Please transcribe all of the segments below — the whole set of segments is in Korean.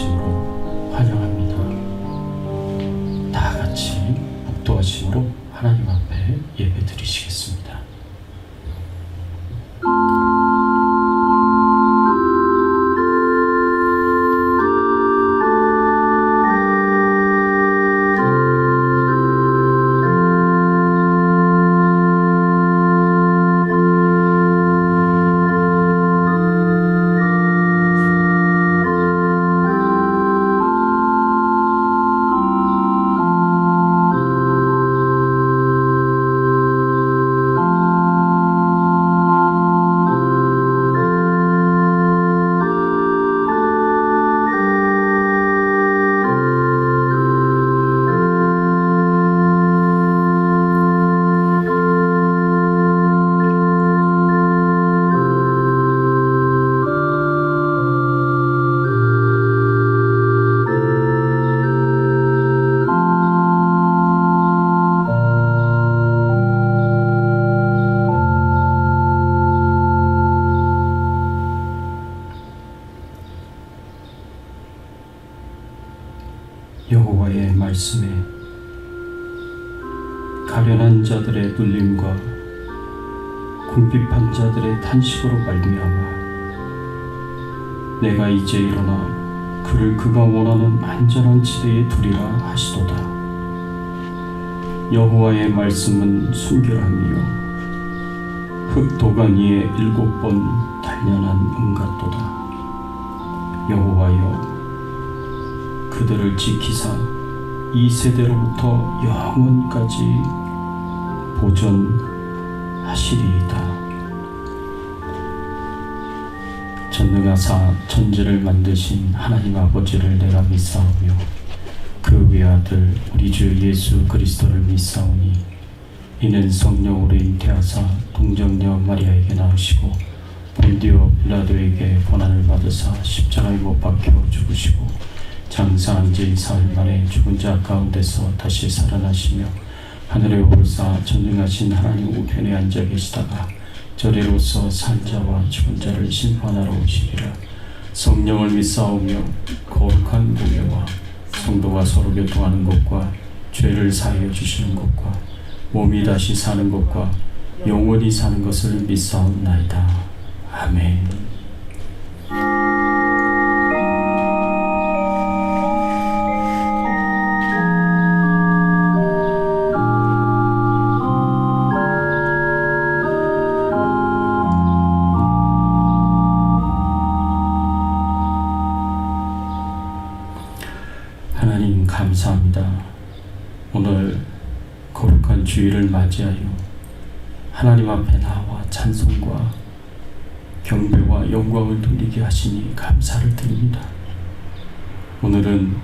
복도하심으로 환영합니다. 다 같이 복도하심으로 하나님 앞에 예배 드리시겠습니다. 여호와의 말씀에 가련한 자들의 눌림과 궁핍한 자들의 탄식으로 말미암아 내가 이제 일어나 그를 그가 원하는 안전한 지대에 두리라 하시도다. 여호와의 말씀은 순결함이요 흙 도간 위에 7번 단련한 같도다. 여호와여 그들을 지키사 이 세대로부터 영원까지 보존하시리이다. 전능하사 천지를 만드신 하나님 아버지를 내가 믿사오며 그 외아들 우리 주 예수 그리스도를 믿사오니 이는 성령으로 잉태하사 동정녀 마리아에게 나오시고 본디오 빌라도에게 고난을 받으사 십자가에 못 박혀 죽으시고 장사한 지 사흘 만에 죽은 자 가운데서 다시 살아나시며 하늘에 오르사 전능하신 하나님 우편에 앉아 계시다가 저리로서 산 자와 죽은 자를 심판하러 오시리라. 성령을 믿사오며 거룩한 공예와 성도가 서로 교통하는 것과 죄를 사하여 주시는 것과 몸이 다시 사는 것과 영원히 사는 것을 믿사옵나이다. 아멘. 하나님 감사합니다. 오늘 거룩한 주일을 맞이하여 하나님 앞에 나와 찬송과 경배와 영광을 돌리게 하시니 감사를 드립니다. 오늘은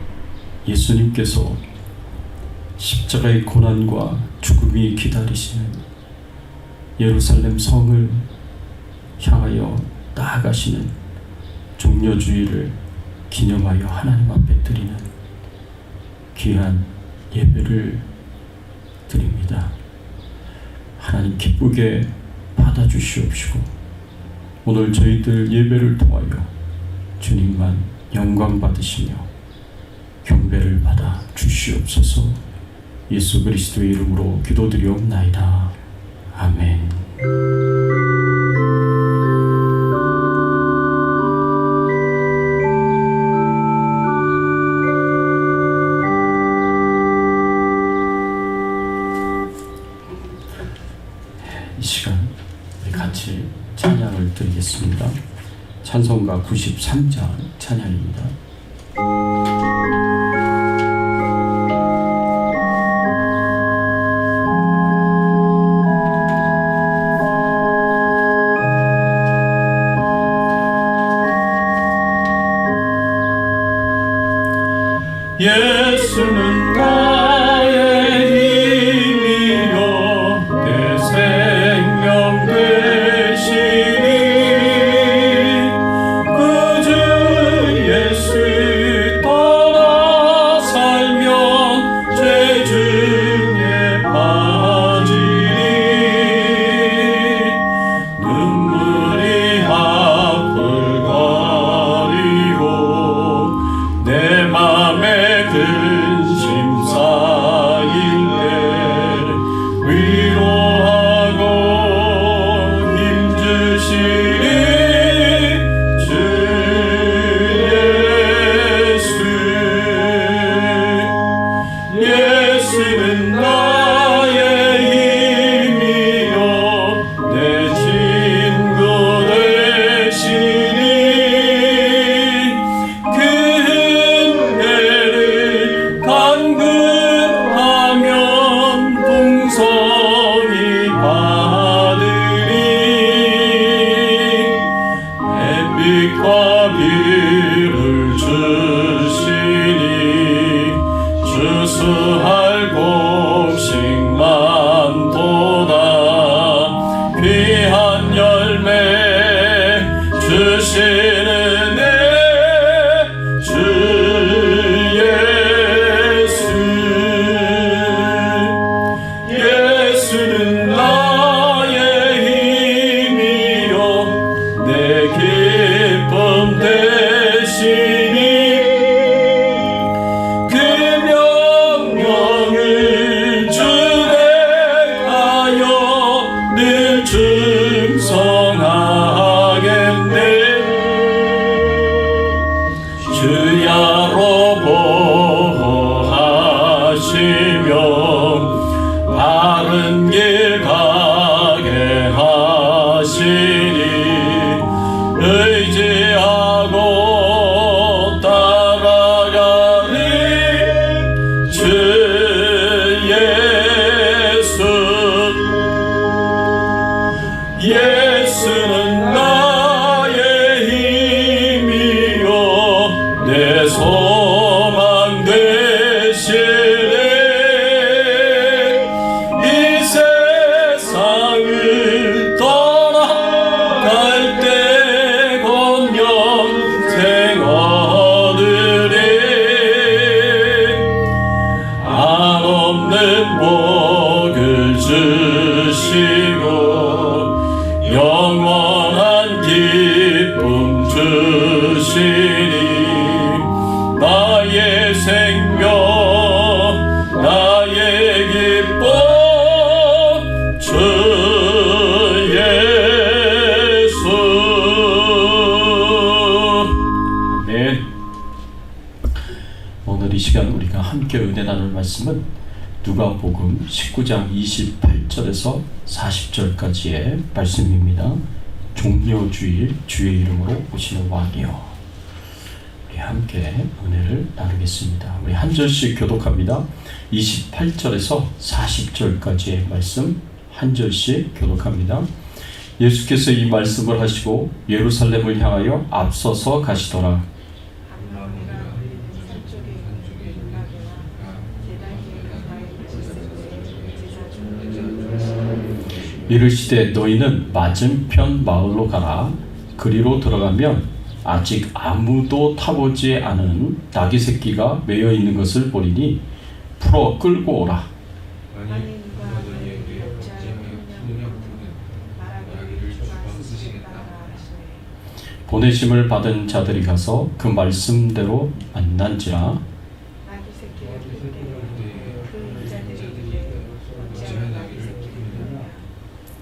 예수님께서 십자가의 고난과 죽음이 기다리시는 예루살렘 성을 향하여 나아가시는 종려주일을 기념하여 하나님 앞에 드리는 귀한 예배를 드립니다. 하나님 기쁘게 받아주시옵시고 오늘 저희들 예배를 통하여 주님만 영광 받으시며 경배를 받아 주시옵소서. 예수 그리스도의 이름으로 기도드리옵나이다. 아멘. 이 시간 우리 같이 찬양을 드리겠습니다. 찬송가 93장 찬양입니다. 예수는 나의 힘이요 내 생명 되시니 그 주 예수 따라 살면 죄 중에 빠지니 눈물이 앞을 가리고 내 내 소망 되시네. 이 세상을 떠나갈 때 곧 영생 얻으리. 한없는 복을 주시고 영원한 기쁨 주시니 나의 생명 나의 기쁨 주 예수. 네. 오늘 이 시간 우리가 함께 은혜 나눌 말씀은 누가복음 19장 28절에서 40절까지의 말씀입니다. 종려주일 주의 이름으로 오시는 왕이요. 우리 함께 은혜를 나누겠습니다. 우리 한 절씩 교독합니다. 28절에서 40절까지의 말씀 한 절씩 교독합니다. 예수께서 이 말씀을 하시고 예루살렘을 향하여 앞서서 가시더라. 이르시되 너희는 맞은편 마을로 가라. 그리로 들어가면 아직 아무도 타보지 않은 나귀 새끼가 매여 있는 것을 보리니 풀어 끌고 오라. 보내심을 받은 자들이 가서 그 말씀대로 만난지라.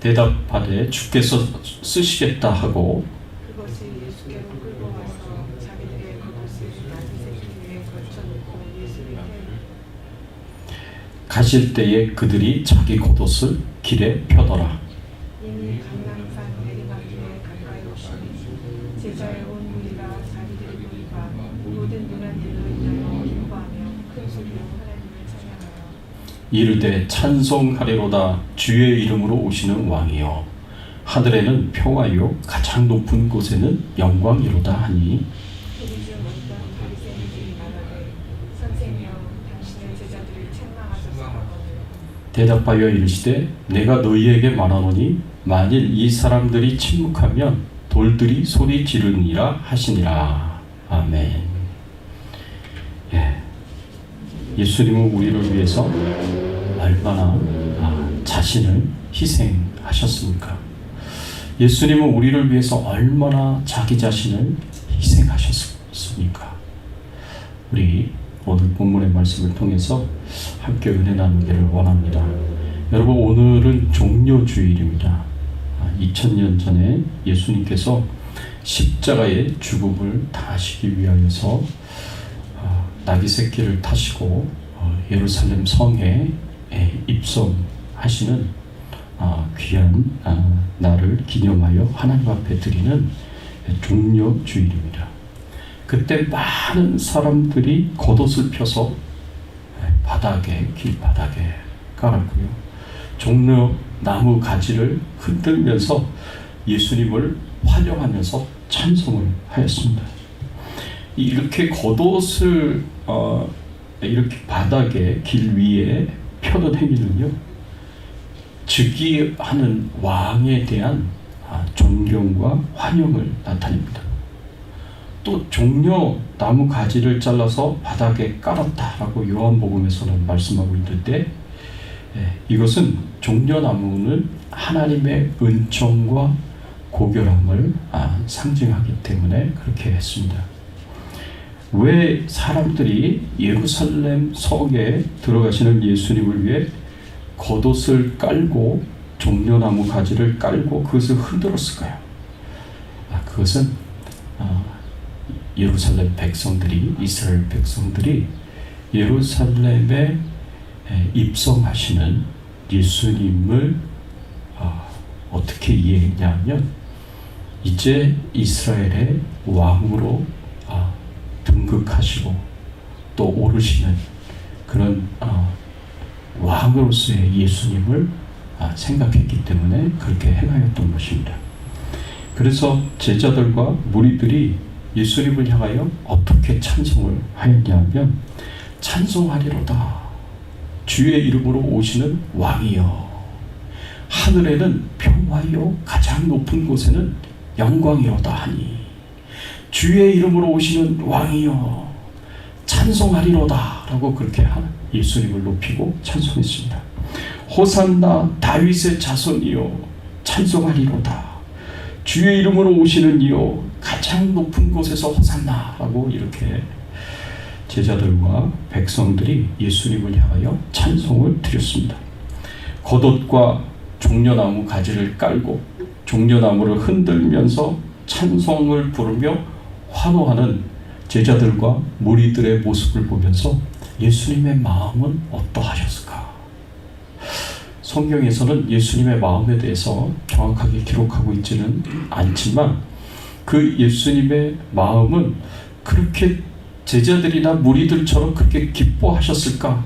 대답하되 주께서 쓰시겠다 하고 그것이 예수께로 끌고 와서 자기들의 그것을 나귀 새끼 위에 걸쳐놓고 예수를 가실 때에 그들이 자기 겉옷을 길에 펴더라. 이미 감람산 내리막길에 가까이 오시니 제자의 온 무리가 자기들의 무리가 모든 눈한 일로 인하여 기뻐하며 큰 소리로 하나님을 찬양하여 이르되 찬송하리로다. 주의 이름으로 오시는 왕이요 하늘에는 평화요 가장 높은 곳에는 영광이로다 하니. 우리 중 어떤 바리새인들이 말하되 선생이여 당신의 제자들을 책망하소서 하거늘 대답하여 이르시되 내가 너희에게 말하노니 만일 이 사람들이 침묵하면 돌들이 소리 지르니라 하시니라. 아멘. 예수님은 우리를 위해서 얼마나 자신을 희생하셨습니까? 예수님은 우리를 위해서 얼마나 자기 자신을 희생하셨습니까? 우리 오늘 본문의 말씀을 통해서 함께 은혜 나누기를 원합니다. 여러분, 오늘은 종려주일입니다. 2000년 전에 예수님께서 십자가의 죽음을 당하시기 위하여서 나귀 새끼를 타시고 예루살렘 성에 입성하시는 귀한 날을 기념하여 하나님 앞에 드리는 종려주일입니다. 그때 많은 사람들이 겉옷을 펴서 길바닥에 깔았고요. 종려 나무 가지를 흔들면서 예수님을 환영하면서 찬송을 하였습니다. 이렇게 겉옷을 이렇게 바닥에 길 위에 펴는 행위는요, 즉위하는 왕에 대한 존경과 환영을 나타냅니다. 또 종려 나무 가지를 잘라서 바닥에 깔았다라고 요한복음에서는 말씀하고 있는데, 이것은 종려나무는 하나님의 은총과 고결함을 상징하기 때문에 그렇게 했습니다. 왜 사람들이 예루살렘 성에 들어가시는 예수님을 위해 겉옷을 깔고 종려나무 가지를 깔고 그것을 흔들었을까요? 그것은 예루살렘 백성들이, 이스라엘 백성들이 예루살렘에 입성하시는 예수님을 어떻게 이해했냐면, 이제 이스라엘의 왕으로 등극하시고 또 오르시는 그런 왕으로서의 예수님을 생각했기 때문에 그렇게 행하였던 것입니다. 그래서 제자들과 무리들이 예수님을 향하여 어떻게 찬송을 하였냐면 찬송하리로다 주의 이름으로 오시는 왕이여 하늘에는 평화요 가장 높은 곳에는 영광이로다 하니 주의 이름으로 오시는 왕이여 찬송하리로다 라고 그렇게 예수님을 높이고 찬송했습니다. 호산나 다윗의 자손이여 찬송하리로다 주의 이름으로 오시는 이여 가장 높은 곳에서 호산나 라고 이렇게 제자들과 백성들이 예수님을 향하여 찬송을 드렸습니다. 겉옷과 종려나무 가지를 깔고 종려나무를 흔들면서 찬송을 부르며 환호하는 제자들과 무리들의 모습을 보면서 예수님의 마음은 어떠하셨을까? 성경에서는 예수님의 마음에 대해서 정확하게 기록하고 있지는 않지만 그 예수님의 마음은 그렇게 제자들이나 무리들처럼 그렇게 기뻐하셨을까?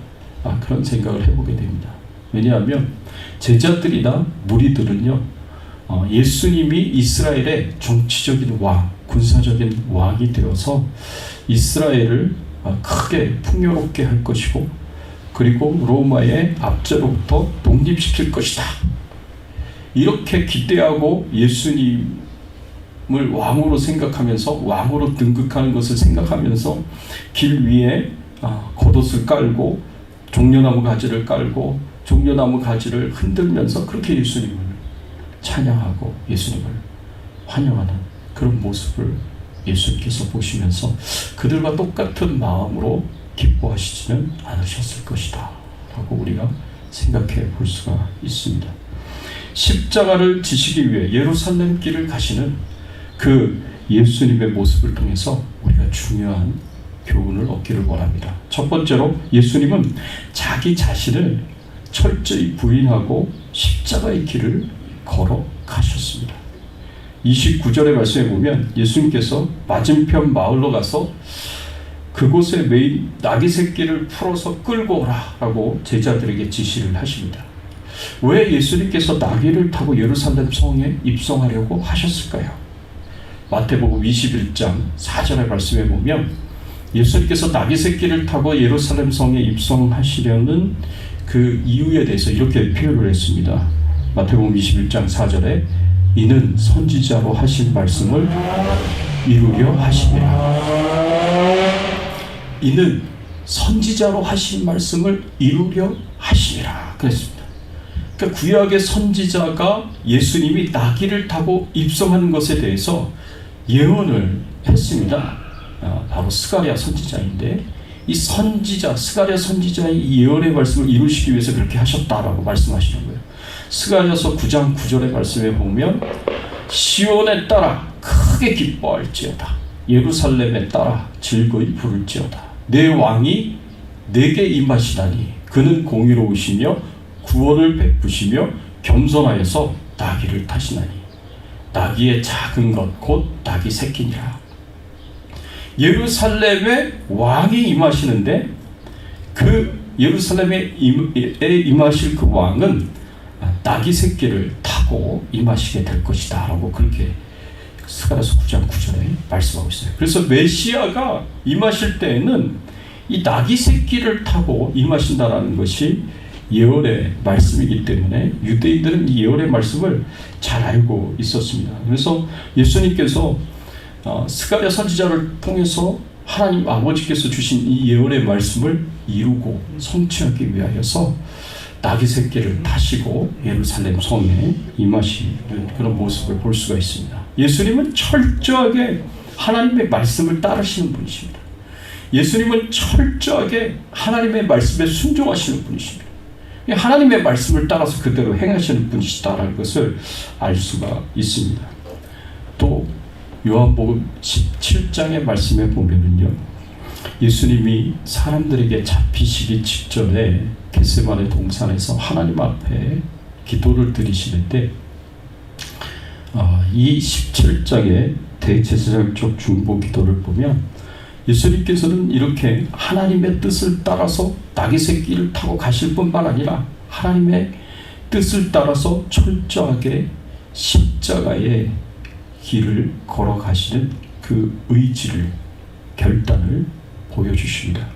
그런 생각을 해보게 됩니다. 왜냐하면 제자들이나 무리들은요, 예수님이 이스라엘의 정치적인 왕, 군사적인 왕이 되어서 이스라엘을 크게 풍요롭게 할 것이고 그리고 로마의 압제로부터 독립시킬 것이다. 이렇게 기대하고 예수님을 왕으로 생각하면서 왕으로 등극하는 것을 생각하면서 길 위에 겉옷을 깔고 종려나무 가지를 깔고 종려나무 가지를 흔들면서 그렇게 예수님을 찬양하고 예수님을 환영하는 그런 모습을 예수님께서 보시면서 그들과 똑같은 마음으로 기뻐하시지는 않으셨을 것이다 라고 우리가 생각해 볼 수가 있습니다. 십자가를 지시기 위해 예루살렘 길을 가시는 그 예수님의 모습을 통해서 우리가 중요한 교훈을 얻기를 원합니다. 첫 번째로 예수님은 자기 자신을 철저히 부인하고 십자가의 길을 걸어가셨습니다. 29절의 말씀에 보면 예수님께서 맞은편 마을로 가서 그곳에 매인 나귀 새끼를 풀어서 끌고 오라 라고 제자들에게 지시를 하십니다. 왜 예수님께서 나귀를 타고 예루살렘 성에 입성하려고 하셨을까요? 마태복음 21장 4절의 말씀에 보면 예수님께서 나귀 새끼를 타고 예루살렘 성에 입성하시려는 그 이유에 대해서 이렇게 표현을 했습니다. 마태복음 21장 4절에 이는 선지자로 하신 말씀을 이루려 하심이라. 이는 선지자로 하신 말씀을 이루려 하심이라 그랬습니다. 그러니까 구약의 선지자가 예수님이 나귀를 타고 입성하는 것에 대해서 예언을 했습니다. 바로 스가랴 선지자인데 이 선지자 스가랴 선지자의 이 예언의 말씀을 이루시기 위해서 그렇게 하셨다라고 말씀하시는 거예요. 스가랴서 9장 9절의 말씀에 보면 시온에 따라 크게 기뻐할지어다 예루살렘에 따라 즐거이 부를지어다 내 왕이 내게 임하시다니 그는 공의로우시며 구원을 베푸시며 겸손하여서 나귀를 타시나니 나귀의 작은 것 곧 나귀 새끼니라. 예루살렘에 왕이 임하시는데 그 예루살렘에 임하실 그 왕은 나귀 새끼를 타고 임하시게 될 것이다 라고 그렇게 스가랴서 9장 9절에 말씀하고 있어요. 그래서 메시아가 임하실 때에는 이 나귀 새끼를 타고 임하신다라는 것이 예언의 말씀이기 때문에 유대인들은 이 예언의 말씀을 잘 알고 있었습니다. 그래서 예수님께서 스가랴 선지자를 통해서 하나님 아버지께서 주신 이 예언의 말씀을 이루고 성취하기 위하여서 나귀 새끼를 타시고 예루살렘 성에 임하시는 그런 모습을 볼 수가 있습니다. 예수님은 철저하게 하나님의 말씀을 따르시는 분이십니다. 예수님은 철저하게 하나님의 말씀에 순종하시는 분이십니다. 하나님의 말씀을 따라서 그대로 행하시는 분이시다라는 것을 알 수가 있습니다. 또 요한복음 17장의 말씀에 보면은요, 예수님이 사람들에게 잡히시기 직전에 겟세마네 동산에서 하나님 앞에 기도를 드리시는데 이 17장의 대제사장적 중보 기도를 보면 예수님께서는 이렇게 하나님의 뜻을 따라서 나귀 새끼를 타고 가실 뿐만 아니라 하나님의 뜻을 따라서 철저하게 십자가의 길을 걸어가시는 그 의지를, 결단을 보여주십니다.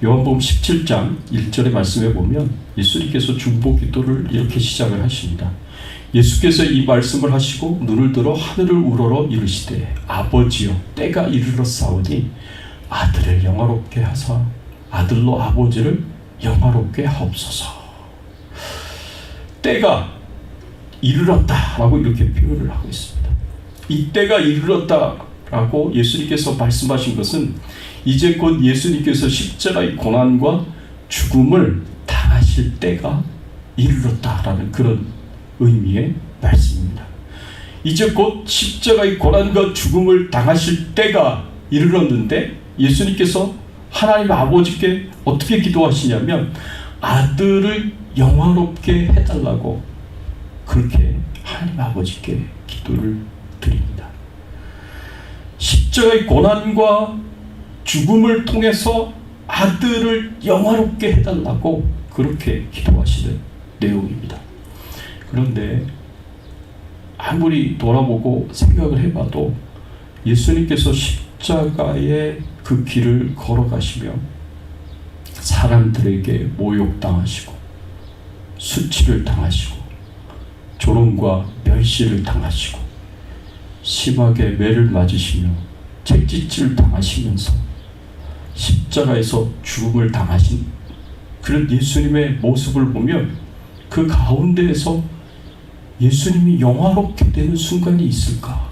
요한복음 17장 1절의 말씀에 보면 예수님께서 중보 기도를 이렇게 시작을 하십니다. 예수께서 이 말씀을 하시고 눈을 들어 하늘을 우러러 이르시되 아버지여 때가 이르렀사오니 아들을 영화롭게 하사 아들로 아버지를 영화롭게 하옵소서. 때가 이르렀다라고 이렇게 표현을 하고 있습니다. 이 때가 이르렀다라고 예수님께서 말씀하신 것은 이제 곧 예수님께서 십자가의 고난과 죽음을 당하실 때가 이르렀다라는 그런 의미의 말씀입니다. 이제 곧 십자가의 고난과 죽음을 당하실 때가 이르렀는데 예수님께서 하나님 아버지께 어떻게 기도하시냐면 아들을 영화롭게 해달라고 그렇게 하나님 아버지께 기도를 드립니다. 십자가의 고난과 죽음을 통해서 아들을 영화롭게 해달라고 그렇게 기도하시는 내용입니다. 그런데 아무리 돌아보고 생각을 해봐도 예수님께서 십자가의 그 길을 걸어가시며 사람들에게 모욕당하시고 수치를 당하시고 조롱과 멸시를 당하시고 심하게 매를 맞으시며 채찍질 당하시면서 십자가에서 죽음을 당하신 그런 예수님의 모습을 보면 그 가운데에서 예수님이 영화롭게 되는 순간이 있을까?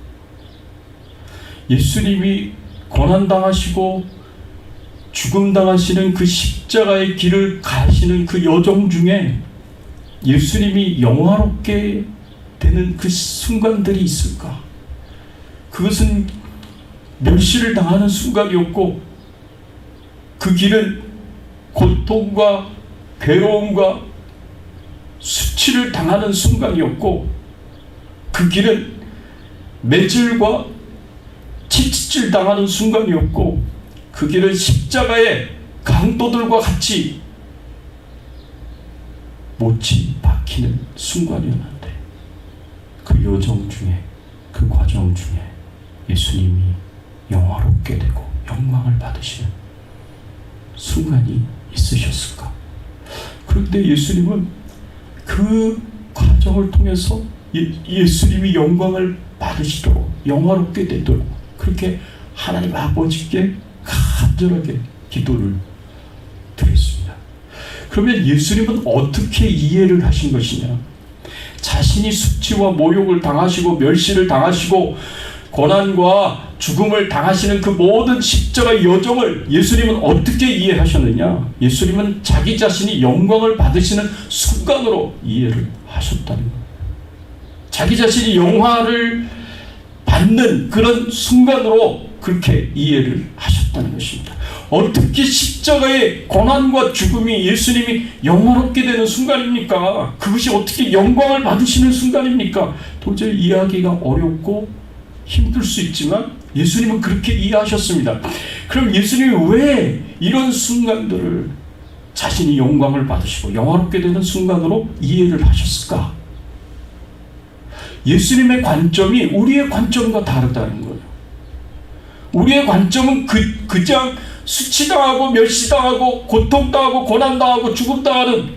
예수님이 고난당하시고 죽음당하시는 그 십자가의 길을 가시는 그 여정 중에 예수님이 영화롭게 되는 그 순간들이 있을까? 그것은 멸시를 당하는 순간이었고 그 길은 고통과 괴로움과 수치를 당하는 순간이었고 그 길은 매질과 채찍질 당하는 순간이었고 그 길은 십자가의 강도들과 같이 못이 박히는 순간이었는데 그 여정 중에 그 과정 중에 예수님이 영화롭게 되고 영광을 받으시는 순간이 있으셨을까? 그런데 예수님은 그 과정을 통해서 예수님이 영광을 받으시도록 영화롭게 되도록 그렇게 하나님 아버지께 간절하게 기도를 드렸습니다. 그러면 예수님은 어떻게 이해를 하신 것이냐? 자신이 수치와 모욕을 당하시고 멸시를 당하시고 고난과 죽음을 당하시는 그 모든 십자가의 여정을 예수님은 어떻게 이해하셨느냐? 예수님은 자기 자신이 영광을 받으시는 순간으로 이해를 하셨다는 거예요. 자기 자신이 영화를 받는 그런 순간으로 그렇게 이해를 하셨다는 것입니다. 어떻게 십자가의 고난과 죽음이 예수님이 영화롭게 되는 순간입니까? 그것이 어떻게 영광을 받으시는 순간입니까? 도저히 이해하기가 어렵고 힘들 수 있지만 예수님은 그렇게 이해하셨습니다. 그럼 예수님이 왜 이런 순간들을 자신이 영광을 받으시고 영화롭게 되는 순간으로 이해를 하셨을까? 예수님의 관점이 우리의 관점과 다르다는 거예요. 우리의 관점은 그냥 수치당하고 멸시당하고 고통당하고 고난당하고 죽음당하는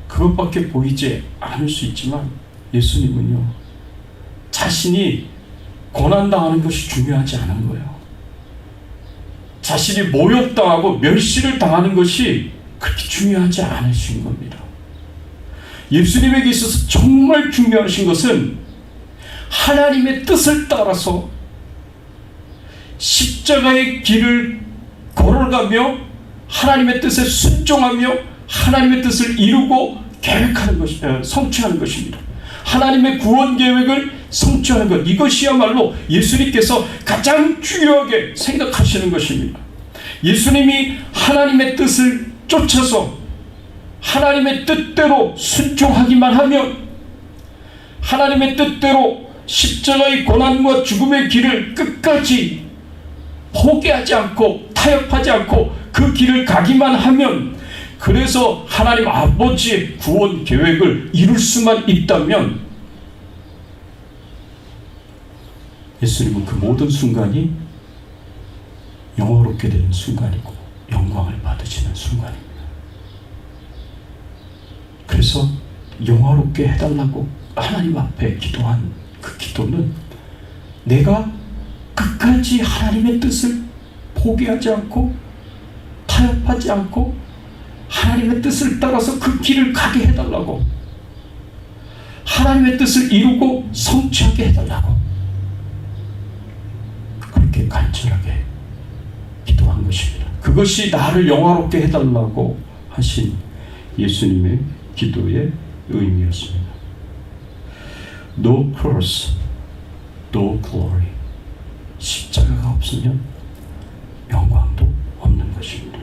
그것밖에 보이지 않을 수 있지만 예수님은요, 자신이 고난당하는 것이 중요하지 않은 거예요. 자신이 모욕당하고 멸시를 당하는 것이 그렇게 중요하지 않으신 겁니다. 예수님에게 있어서 정말 중요하신 것은 하나님의 뜻을 따라서 십자가의 길을 걸어가며 하나님의 뜻에 순종하며 하나님의 뜻을 이루고 계획하는 것이 성취하는 것입니다. 하나님의 구원 계획을 성취하는 것, 이것이야말로 예수님께서 가장 중요하게 생각하시는 것입니다. 예수님이 하나님의 뜻을 쫓아서 하나님의 뜻대로 순종하기만 하면 하나님의 뜻대로 십자가의 고난과 죽음의 길을 끝까지 포기하지 않고 타협하지 않고 그 길을 가기만 하면, 그래서 하나님 아버지의 구원 계획을 이룰 수만 있다면 예수님은 그 모든 순간이 영화롭게 되는 순간이고 영광을 받으시는 순간입니다. 그래서 영화롭게 해달라고 하나님 앞에 기도한 그 기도는 내가 끝까지 하나님의 뜻을 포기하지 않고 타협하지 않고 하나님의 뜻을 따라서 그 길을 가게 해달라고, 하나님의 뜻을 이루고 성취하게 해달라고 그렇게 간절하게 기도한 것입니다. 그것이 나를 영화롭게 해달라고 하신 예수님의 기도의 의미였습니다. No cross, no glory. 십자가가 없으면 영광도 없는 것입니다.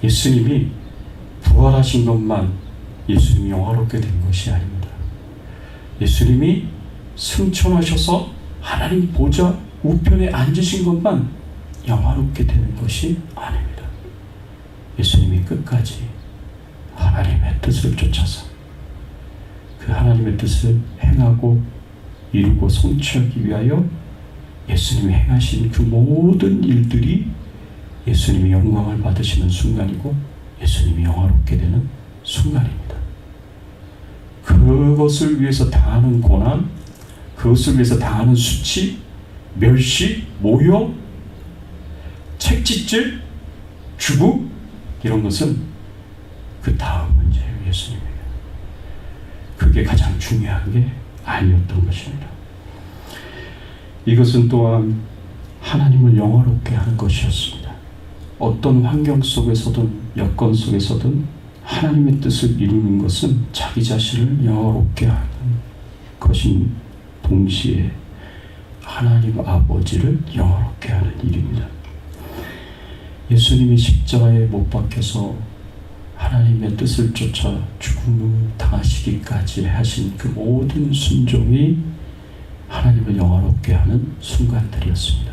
예수님이 부활하신 것만 예수님이 영화롭게 된 것이 아닙니다. 예수님이 승천하셔서 하나님 보좌 우편에 앉으신 것만 영화롭게 되는 것이 아닙니다. 예수님이 끝까지 하나님의 뜻을 쫓아서 그 하나님의 뜻을 행하고 이루고 성취하기 위하여 예수님이 행하신 그 모든 일들이 예수님이 영광을 받으시는 순간이고 예수님이 영화롭게 되는 순간입니다. 그것을 위해서 당하는 고난, 그것을 위해서 당하는 수치, 멸시, 모욕, 책짓질, 죽음, 이런 것은 그 다음 문제예요. 예수님에게 그게 가장 중요한 게 아니었던 것입니다. 이것은 또한 하나님을 영화롭게 하는 것이었습니다. 어떤 환경 속에서든 여건 속에서든 하나님의 뜻을 이루는 것은 자기 자신을 영화롭게 하는 것인 동시에 하나님 아버지를 영화롭게 하는 일입니다. 예수님이 십자가에 못 박혀서 하나님의 뜻을 쫓아 죽음을 당하시기까지 하신 그 모든 순종이 하나님을 영화롭게 하는 순간들이었습니다.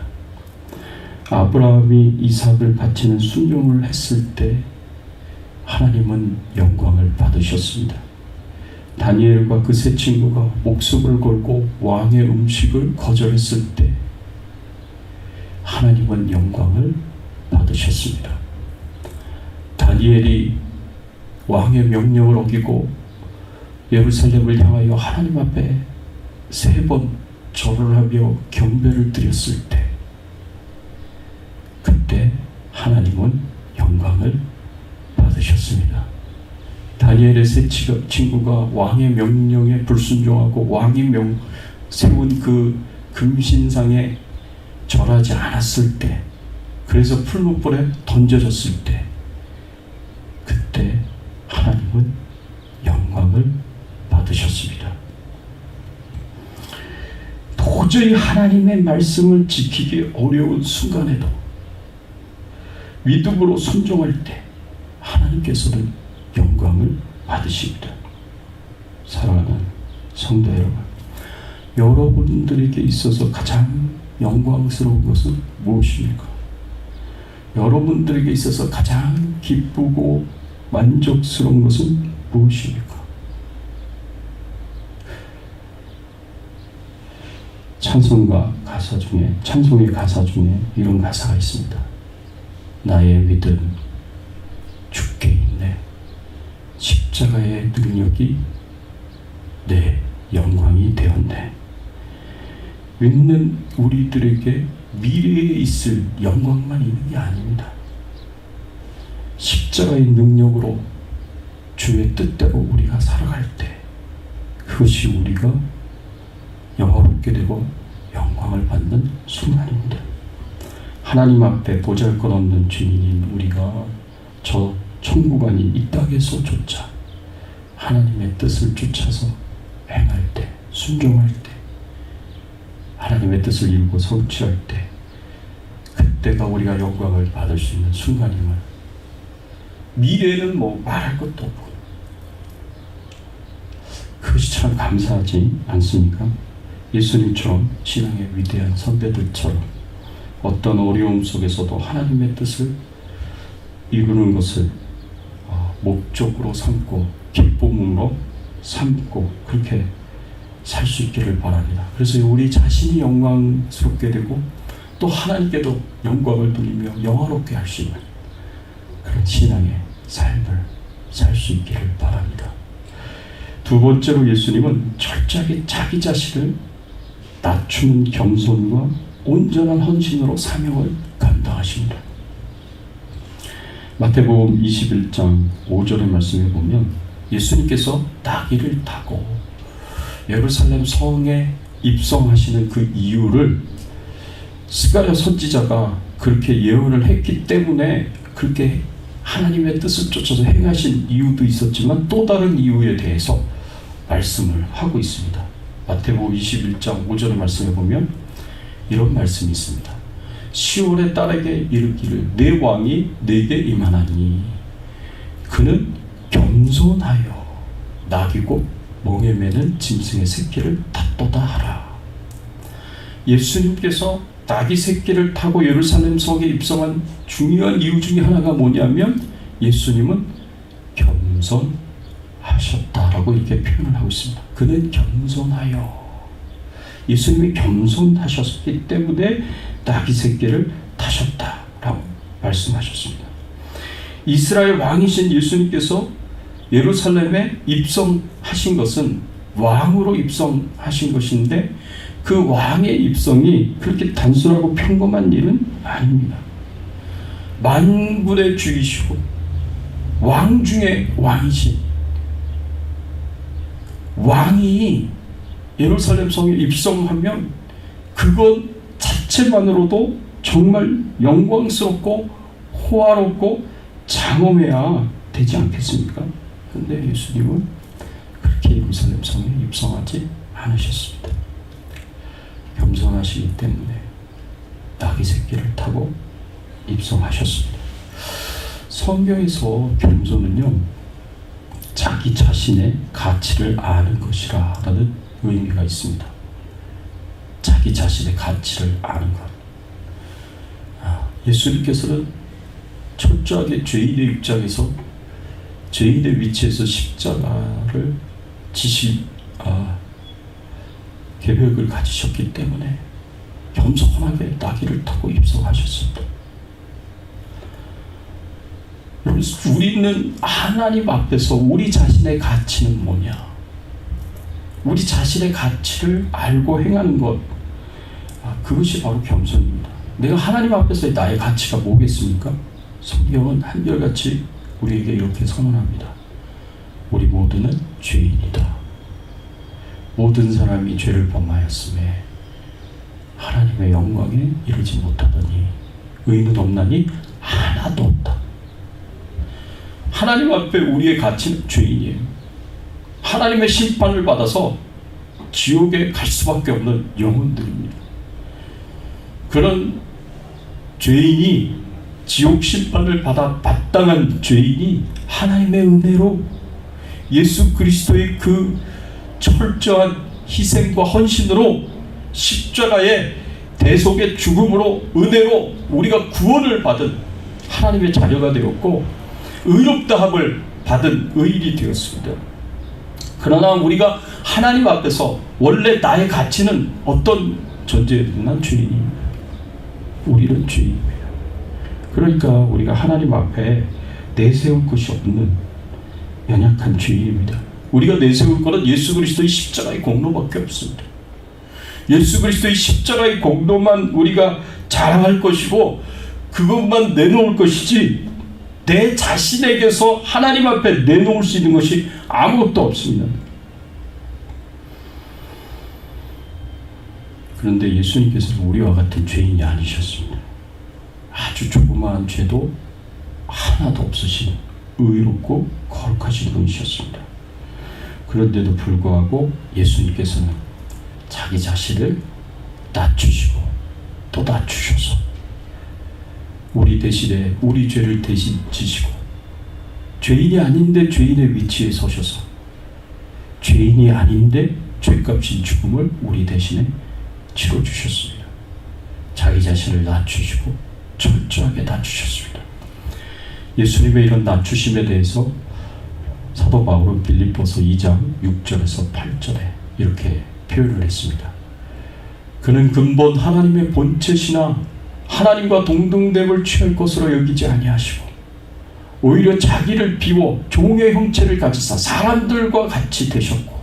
아브라함이 이삭을 바치는 순종을 했을 때 하나님은 영광을 받으셨습니다. 다니엘과 그 세 친구가 목숨을 걸고 왕의 음식을 거절했을 때 하나님은 영광을 받으셨습니다. 다니엘이 왕의 명령을 어기고 예루살렘을 향하여 하나님 앞에 3번 절을 하며 경배를 드렸을 때 그때 하나님은 영광을 받으셨습니다. 다니엘의 세 친구가 왕의 명령에 불순종하고 왕이 세운 그 금신상에 절하지 않았을 때, 그래서 풀무불에 던져졌을 때 그때 하나님은 영광을 받으셨습니다. 도저히 하나님의 말씀을 지키기 어려운 순간에도 믿음으로 순종할 때 하나님께서는 영광을 받으십니다. 사랑하는 성도 여러분, 여러분들에게 있어서 가장 영광스러운 것은 무엇입니까? 여러분들에게 있어서 가장 기쁘고 만족스러운 것은 무엇입니까? 찬송의 가사 중에 이런 가사가 있습니다. 나의 믿음 주께 있네. 십자가의 능력이 내 영광이 되었네. 믿는 우리들에게 미래에 있을 영광만 있는 게 아닙니다. 십자가의 능력으로 주의 뜻대로 우리가 살아갈 때 그것이 우리가 영화롭게 되고 영광을 받는 순간입니다. 하나님 앞에 보잘것없는 죄인인 우리가 저 천국 아닌 이 땅에서조차 하나님의 뜻을 쫓아서 행할 때, 순종할 때, 하나님의 뜻을 이루고 성취할 때 그때가 우리가 영광을 받을 수 있는 순간임을, 미래는 뭐 말할 것도 없고 그것이 참 감사하지 않습니까? 예수님처럼 신앙의 위대한 선배들처럼 어떤 어려움 속에서도 하나님의 뜻을 이루는 것을 목적으로 삼고 기쁨으로 삼고 그렇게 살 수 있기를 바랍니다. 그래서 우리 자신이 영광스럽게 되고 또 하나님께도 영광을 돌리며 영화롭게 할 수 있는 그런 신앙의 삶을 살 수 있기를 바랍니다. 두 번째로 예수님은 철저하게 자기 자신을 낮추는 겸손과 온전한 헌신으로 사명을 감당하십니다. 마태복음 21장 5절의 말씀에 보면 예수님께서 나귀를 타고 예루살렘 성에 입성하시는 그 이유를 스가랴 선지자가 그렇게 예언을 했기 때문에 그렇게 하나님의 뜻을 쫓아서 행하신 이유도 있었지만 또 다른 이유에 대해서 말씀을 하고 있습니다. 마태복음 21장 5절의 말씀에 보면 이런 말씀이 있습니다. 시온의 딸에게 이르기를 내 왕이 내게 임하나니 그는 겸손하여 낙이고 멍에 매는 짐승의 새끼를 탔도다 하라. 예수님께서 낙이 새끼를 타고 예루살렘 성에 입성한 중요한 이유 중에 하나가 뭐냐면 예수님은 겸손하셨다라고 이렇게 표현을 하고 있습니다. 그는 겸손하여, 예수님이 겸손하셨기 때문에 낙이 새끼를 타셨다라고 말씀하셨습니다. 이스라엘 왕이신 예수님께서 예루살렘에 입성하신 것은 왕으로 입성하신 것인데 그 왕의 입성이 그렇게 단순하고 평범한 일은 아닙니다. 만군의 주이시고 왕 중에 왕이신 왕이 예루살렘 성에 입성하면 그것 자체만으로도 정말 영광스럽고 호화롭고 장엄해야 되지 않겠습니까? 그런데 예수님은 그렇게 예루살렘 성에 입성하지 않으셨습니다. 겸손하시기 때문에 낙이 새끼를 타고 입성하셨습니다. 성경에서 겸손은요, 자기 자신의 가치를 아는 것이라 라는 의미가 있습니다. 자기 자신의 가치를 아는 것. 예수님께서는 철저하게 죄인의 입장에서 죄인의 위치에서 십자가를 계획을 가지셨기 때문에 겸손하게 나귀를 타고 입성하셨습니다. 우리는 하나님 앞에서 우리 자신의 가치는 뭐냐? 우리 자신의 가치를 알고 행하는 것, 그것이 바로 겸손입니다. 내가 하나님 앞에서 나의 가치가 뭐겠습니까? 성경은 한결같이 우리에게 이렇게 선언합니다. 우리 모두는 죄인이다. 모든 사람이 죄를 범하였음에 하나님의 영광에 이르지 못하더니 의인은 없나니 하나도 없다. 하나님 앞에 우리의 가치는 죄인이에요. 하나님의 심판을 받아서 지옥에 갈 수밖에 없는 영혼들입니다. 그런 죄인이 지옥 심판을 받아 마땅한 죄인이 하나님의 은혜로 예수 그리스도의 그 철저한 희생과 헌신으로 십자가의 대속의 죽음으로 은혜로 우리가 구원을 받은 하나님의 자녀가 되었고 의롭다함을 받은 의인이 되었습니다. 그러나 우리가 하나님 앞에서 원래 나의 가치는 어떤 존재는 난 죄인입니다. 우리는 죄인입니다. 그러니까 우리가 하나님 앞에 내세울 것이 없는 연약한 죄인입니다. 우리가 내세울 것은 예수 그리스도의 십자가의 공로밖에 없습니다. 예수 그리스도의 십자가의 공로만 우리가 자랑할 것이고 그것만 내놓을 것이지 내 자신에게서 하나님 앞에 내놓을 수 있는 것이 아무것도 없습니다. 그런데 예수님께서는 우리와 같은 죄인이 아니셨습니다. 아주 조그마한 죄도 하나도 없으신 의롭고 거룩하신 분이셨습니다. 그런데도 불구하고 예수님께서는 자기 자신을 낮추시고 또 낮추셔서 우리 대신에 우리 죄를 대신 지시고 죄인이 아닌데 죄인의 위치에 서셔서 죄인이 아닌데 죄값인 죽음을 우리 대신에 치러주셨습니다. 자기 자신을 낮추시고 철저하게 낮추셨습니다. 예수님의 이런 낮추심에 대해서 사도 바울은 빌립보서 2장 6절에서 8절에 이렇게 표현을 했습니다. 그는 근본 하나님의 본체시나 하나님과 동등됨을 취할 것으로 여기지 아니하시고 오히려 자기를 비워 종의 형체를 가지사 사람들과 같이 되셨고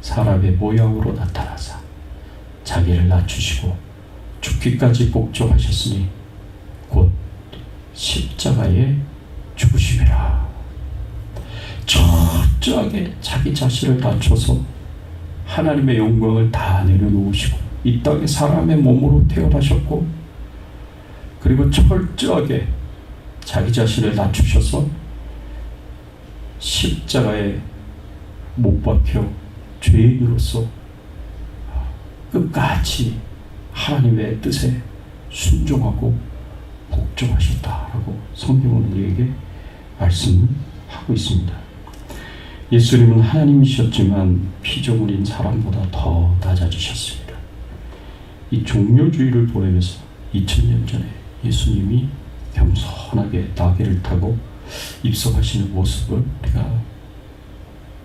사람의 모양으로 나타나사 자기를 낮추시고 죽기까지 복종하셨으니 곧 십자가에 죽으심이라. 철저하게 자기 자신을 낮춰서 하나님의 영광을 다 내려놓으시고 이 땅에 사람의 몸으로 태어나셨고 그리고 철저하게 자기 자신을 낮추셔서 십자가에 못 박혀 죄인으로서 끝까지 하나님의 뜻에 순종하고 복종하셨다라고 성경은 우리에게 말씀을 하고 있습니다. 예수님은 하나님이셨지만 피조물인 사람보다 더 낮아지셨습니다. 이 종료주의를 보내면서 2000년 전에 예수님이 겸손하게 나귀를 타고 입성하시는 모습을 우리가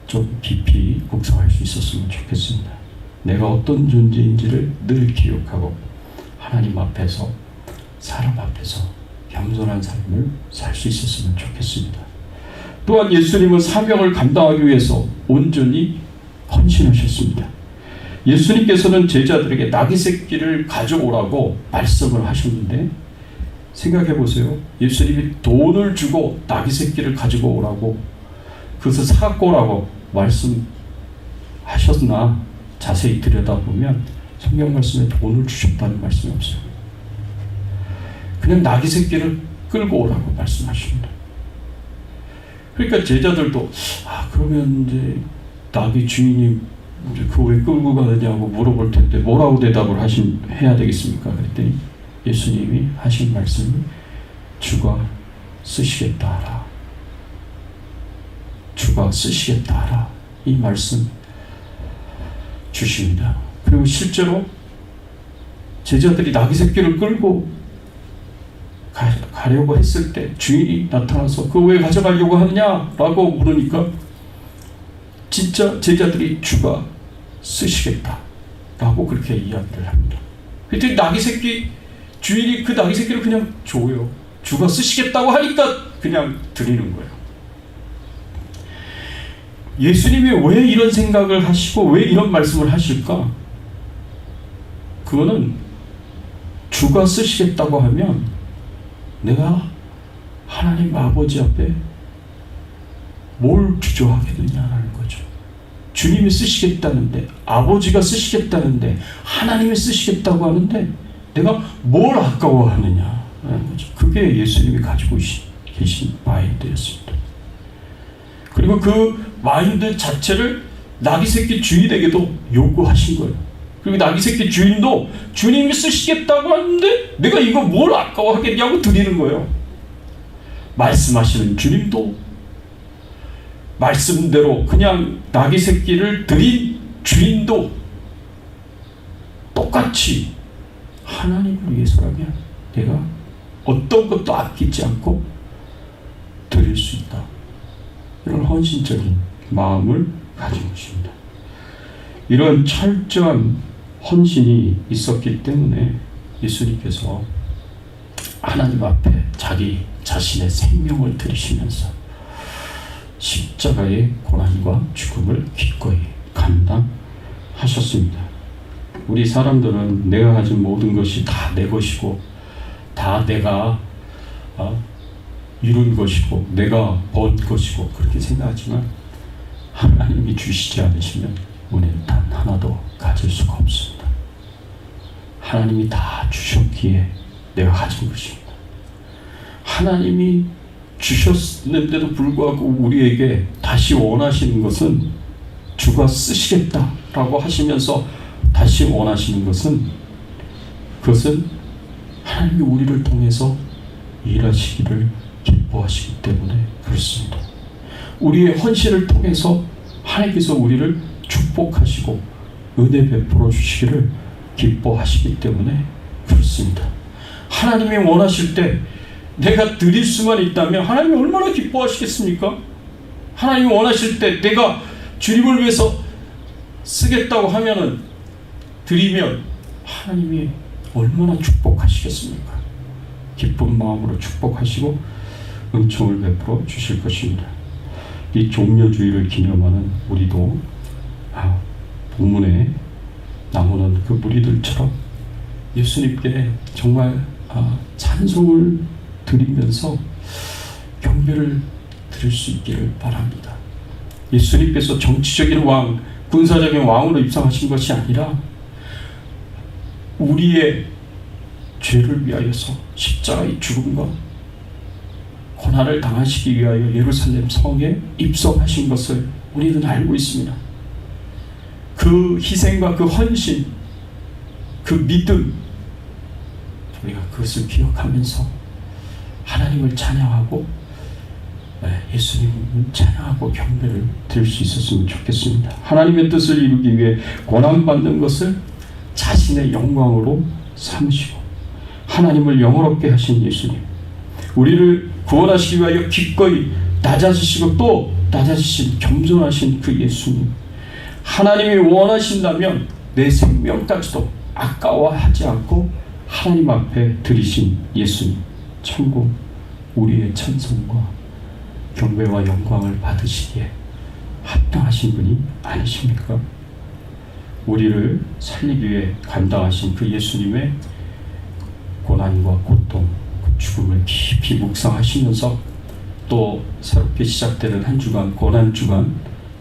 좀 깊이 묵상할 수 있었으면 좋겠습니다. 내가 어떤 존재인지를 늘 기억하고 하나님 앞에서 사람 앞에서 겸손한 삶을 살 수 있었으면 좋겠습니다. 또한 예수님은 사명을 감당하기 위해서 온전히 헌신하셨습니다. 예수님께서는 제자들에게 나귀 새끼를 가져오라고 말씀을 하셨는데 생각해 보세요. 예수님이 돈을 주고 나귀 새끼를 가지고 오라고 그것을 사갖고 오라고 말씀하셨나 자세히 들여다보면 성경 말씀에 돈을 주셨다는 말씀이 없어요. 그냥 나귀 새끼를 끌고 오라고 말씀하십니다. 그러니까 제자들도 그러면 이제 나귀 주인이 그거 왜 끌고 가느냐고 물어볼 텐데 뭐라고 대답을 해야 되겠습니까? 그랬더니 예수님이 하신 말씀이 주가 쓰시겠다 하라. 주가 쓰시겠다 하라. 이 말씀 주십니다. 그리고 실제로 제자들이 나귀 새끼를 끌고 가려고 했을 때 주인이 나타나서 그거 왜 가져가려고 하느냐라고 물으니까 진짜 제자들이 주가 쓰시겠다라고 그렇게 이야기를 합니다. 그랬더니 나귀 새끼 주인이 그 나귀 새끼를 그냥 줘요. 주가 쓰시겠다고 하니까 그냥 드리는 거예요. 예수님이 왜 이런 생각을 하시고 왜 이런 말씀을 하실까? 그거는 주가 쓰시겠다고 하면 내가 하나님 아버지 앞에 뭘 주저하겠느냐라는 거죠. 주님이 쓰시겠다는데 아버지가 쓰시겠다는데 하나님이 쓰시겠다고 하는데 내가 뭘 아까워하느냐라는 거죠. 그게 예수님이 가지고 계신 마인드였습니다. 그리고 그 마인드 자체를 나귀 새끼 주인에게도 요구하신 거예요. 그리고 나귀 새끼 주인도 주님이 쓰시겠다고 하는데 내가 이거 뭘 아까워하겠냐고 드리는 거예요. 말씀하시는 주님도 말씀대로 그냥 나귀 새끼를 드린 주인도 똑같이 하나님을 위해서라면 내가 어떤 것도 아끼지 않고 드릴 수 있다. 이런 헌신적인 마음을 가진 것입니다. 이런 철저한 헌신이 있었기 때문에 예수님께서 하나님 앞에 자기 자신의 생명을 들이시면서 십자가의 고난과 죽음을 기꺼이 감당하셨습니다. 우리 사람들은 내가 가진 모든 것이 다 내 것이고 다 내가 이룬 것이고 내가 번 것이고 그렇게 생각하지만 하나님이 주시지 않으시면 우리는 단 하나도 가질 수가 없습니다. 하나님이 다 주셨기에 내가 가진 것입니다. 하나님이 주셨는데도 불구하고 우리에게 다시 원하시는 것은 주가 쓰시겠다라고 하시면서 다시 원하시는 것은 그것은 하나님이 우리를 통해서 일하시기를 기뻐하시기 때문에 그렇습니다. 우리의 헌신을 통해서 하나님께서 우리를 축복하시고 은혜 베풀어 주시기를 기뻐하시기 때문에 그렇습니다. 하나님이 원하실 때 내가 드릴 수만 있다면 하나님이 얼마나 기뻐하시겠습니까? 하나님이 원하실 때 내가 주님을 위해서 쓰겠다고 하면은 드리면 하나님이 얼마나 축복하시겠습니까? 기쁜 마음으로 축복하시고 은총을 베풀어 주실 것입니다. 이 종려주의를 기념하는 우리도 본문에 나오는 그 무리들처럼 예수님께 정말 찬송을 드리면서 경배를 드릴 수 있기를 바랍니다. 예수님께서 정치적인 왕, 군사적인 왕으로 입성하신 것이 아니라 우리의 죄를 위하여서 십자가의 죽음과 고난을 당하시기 위하여 예루살렘 성에 입성하신 것을 우리는 알고 있습니다. 그 희생과 그 헌신, 그 믿음, 우리가 그것을 기억하면서 하나님을 찬양하고 예수님을 찬양하고 경배를 드릴 수 있었으면 좋겠습니다. 하나님의 뜻을 이루기 위해 고난받는 것을 자신의 영광으로 삼으시고 하나님을 영화롭게 하신 예수님, 우리를 구원하시기 위하여 기꺼이 낮아지시고 또 낮아지신 겸손하신 그 예수님, 하나님이 원하신다면 내 생명까지도 아까워하지 않고 하나님 앞에 드리신 예수님, 천국 우리의 찬송과 경배와 영광을 받으시기에 합당하신 분이 아니십니까? 우리를 살리기 위해 감당하신 그 예수님의 고난과 고통, 그 죽음을 깊이 묵상하시면서 또 새롭게 시작되는 한 주간, 고난 주간,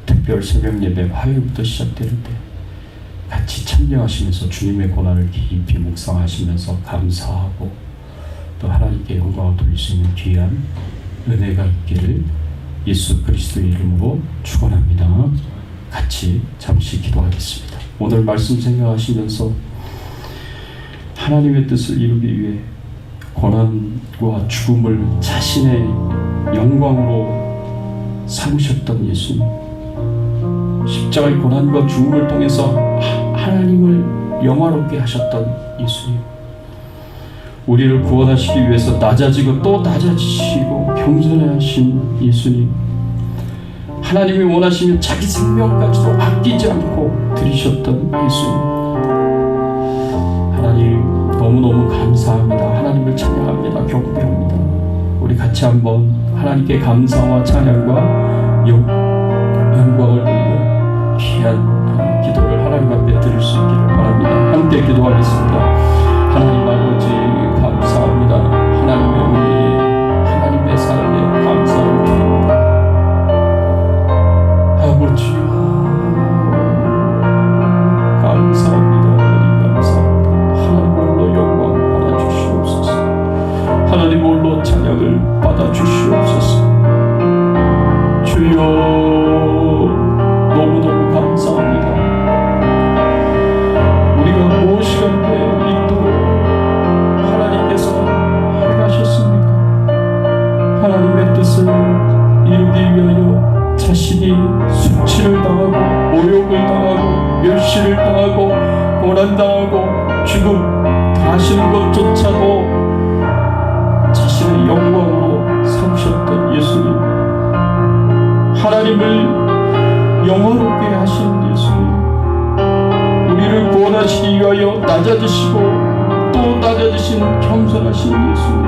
특별 새벽 예배 화요일부터 시작되는데 같이 참여하시면서 주님의 고난을 깊이 묵상하시면서 감사하고 또 하나님께 영광을 돌릴 수 있는 귀한 은혜가 있기를 예수 그리스도의 이름으로 축원합니다. 같이 잠시 기도하겠습니다. 오늘 말씀 생각하시면서 하나님의 뜻을 이루기 위해 고난과 죽음을 자신의 영광으로 삼으셨던 예수님, 십자가의 고난과 죽음을 통해서 하나님을 영화롭게 하셨던 예수님, 우리를 구원하시기 위해서 낮아지고 또 낮아지시고 겸손하신 예수님, 하나님이 원하시면 자기 생명까지도 아끼지 않고 드리셨던 예수님, 하나님 너무너무 감사합니다. 하나님을 찬양합니다. 경배합니다. 우리 같이 한번 하나님께 감사와 찬양과 영광을 드리는 귀한 기도를 하나님 앞에 드릴 수 있기를 바랍니다. 함께 기도하겠습니다. 하나님 아버지 감사합니다. 하나님의 은혜, 하나님의 사랑에 감사를 드립니다. 아버지요 감사합니다. 하나님 감사합니다. 하나님 홀로 영광 받아주시옵소서. 하나님 홀로 찬양을 받아주시옵소서. 주여 너무너무 감사합니다. 우리가 무엇이간데 있도록 하나님께서 행하셨습니까? 하나님의 뜻을 이루기 위하여 자신이 수치를 당하고 모욕을 당하고 멸시를 당하고 고난당하고 죽음 당하시는 것조차도 자신의 영광으로 삼으셨던 예수님, 하나님을 영화롭게 하신 예수님, 우리를 구원하시기 위하여 낮아지시고 또 낮아지신 겸손하신 예수님,